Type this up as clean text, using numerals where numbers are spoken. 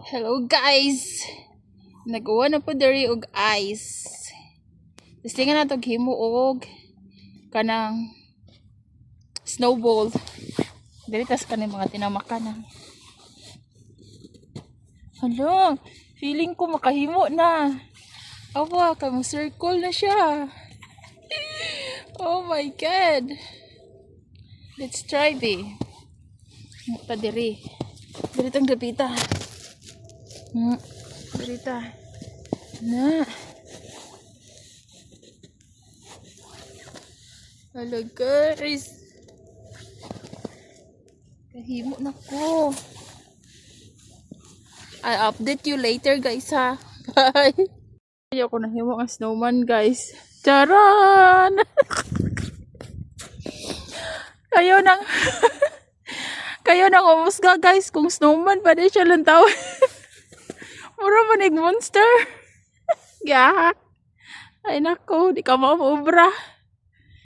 Hello guys! Nagawa na po diri og ice. Tistingan na to himo og kanang snowball. Diri tas kanang mga tinamakan. Hala, feeling ko makahimo na. Awa, kamo circle na siya. Oh my god. Let's try be. Pa diri. Diri tang dapita. Berita na halo guys, kahimo na ko. I'll update you later guys ha. Bye. Ayaw ko nahimo ang snowman guys. Charan. kayo nang umusga guys kung snowman pa din siya lang tawag. Mura manig monster. Yeah. Ay nako, di ka maubra.